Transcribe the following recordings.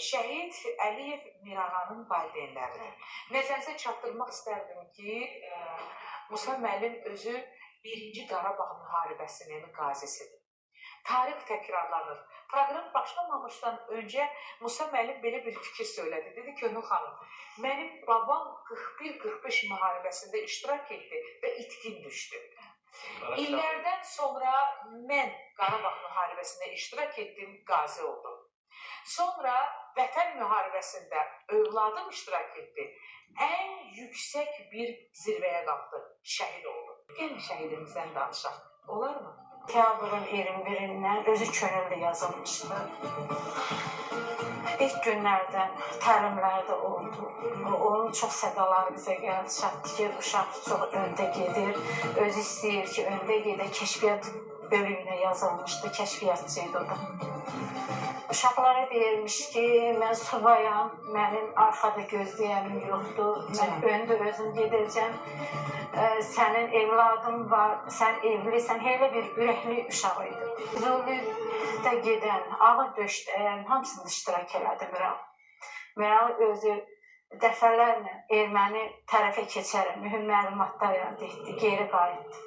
Şəhid Əliyev Mirağanın valideynlərini nəzərinizə çatdırmaq istərdim ki, Musa müəllim özü 1-ci Qarabağ müharibəsinin qazisidir. Tarix təkrarlanır. Proqram başlamamışdan öncə Musa müəllim belə bir fikir söylədi. Dedi ki, Önür xanım, mənim babam 41-45 müharibəsində iştirak etdi və itkin düşdü. İllərdən sonra mən Qarabağ müharibəsində iştirak etdim, qazi oldum. Sonra Vətən müharibəsində övladım iştirak etdi. Ən yüksək bir zirvəyə qalxdı, şəhid oldu. Gəlin şəhidimizdən danışaq, olar mı? Teatrın 21-dən özü könüllü yazılmışdı. İlk günlərdən təlimlərdə oldu. Onun çox sədaları bizə gəldi, çatdı ki, uşaq çox öndə gedir. Özü istəyir ki, öndə gedə kəşfiyyat bölümünə yazılmışdı, kəşfiyyatçıydı o da. Uşaqlara deyilmiş ki, mən subayam, mənim arxada gözləyənim yoxdur, mən öndə özüm gedəcəm. Sənin evladın var, sən evlisən, elə bir ürəkli uşaq idi. Zulu'da gedən, ağır döşdəyən, hamısını iştirak elədi Miral. Miral özü dəfələrlə erməni tərəfə keçərək mühüm məlumatlar əldə etdi, geri qayıtdı.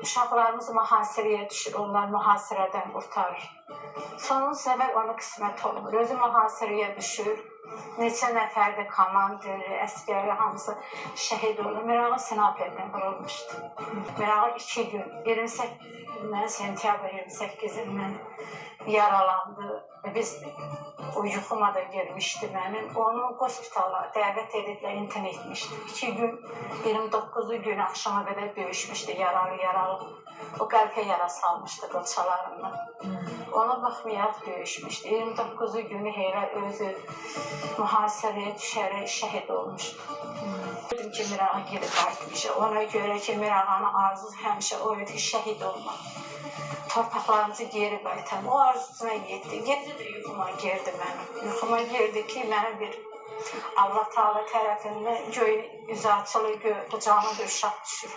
Uşaqlarımız mühasirəyə düşür, onlar mühasirədən qurtarır. Sonun səbəb ona qismət olmur, özü mühasirəyə düşür. Neçə nəfər də komandiri, əskəri hamısı şəhid olur. Mirağı sinaperdən vurulmuşdu. Mirağı 2 gün, sentyabr 28-dən yaralandı. Biz o yuxuma da girmişdi mənim. Onu hospitala dəvət ediblər, intin etmişdi. 2 gün, 29-u gün axşama qədər döyüşmüşdü, yaralı. O qəlbə yara salmışdı qılçalarından. Ona baxmayaraq döyüşmüşdü. 29-u günü elə özü mühasirəyə düşərək şəhid olmuşdu. Dedim ki, Mirağa geri qayıtmışam. Ona görə ki, Mirağanın arzusu həmişə o idi, şəhid olmaq. Torpaqlarımızı geri qayıtam. O arzusuna yetdi. Gecə də yuxuma girdi mənim. Yuxuma girdi ki, mənim bir Allah Teala tərəfindən göy üzü açılı, qucağına bir uşaq düşür.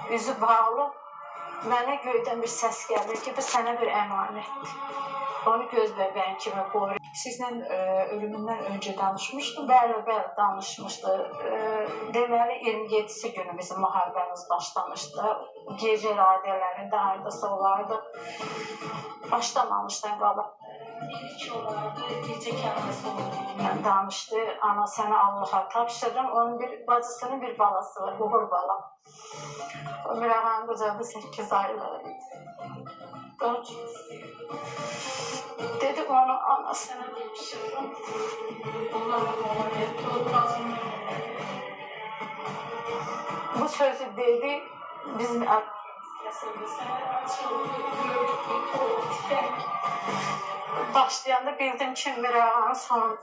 Üzü bağlı. Mənə göydən bir səs gəlir ki, bu sənə bir əmanətdir. Onu göz bəbəyin kimi qoyur. Sizlə ölümündən öncə danışmışdın? Bəli, danışmışdı. Deməli, 27-si günü bizim müharibəmiz başlamışdı. Gecə radiyələrində haydasa olardı. Başlamamışdan qabaq. İlk olardı, gecə kəlməsi olurdu. Danışdı, ana səni Allaha tapşırırım. Onun bir bacısının bir balası var, Uğur bala. O Mirağanın qucağında 8 aylığı idi. Dedi onu anasına tapşırırım. Bu sözü dedi, bizim başlayanda bildim ki, Mirağanın sonunda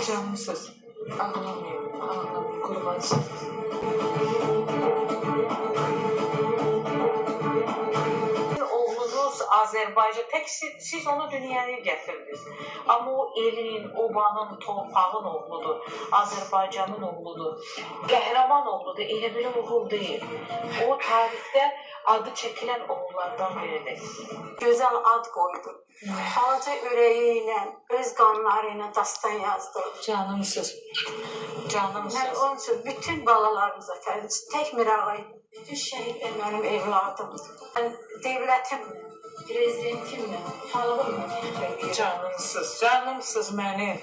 Canlısız. Ağlamıyorum, kurbansız. Oğlunuz Azərbaycan, tək siz onu dünyaya gətirdiniz. Amma o elin, obanın, torpağın oğludur, Azərbaycanın oğludur, qəhrəman oğludur, elə bir oğul deyil. O tarixdə adı çəkilən oğullardan biridir. Gözəl ad qoydu. Balaca ürəyi ilə, öz qanları ilə dastan yazdı. Canımsız, canımsız. Mən onun üçün bütün balalarımıza fərz, tək Mirağı, bütün şəhidlər mənim evladımdır. Mən devlətimlə, prezidentimlə, xalqımla fəxr edirəm. Canımsız, canımsız mənim.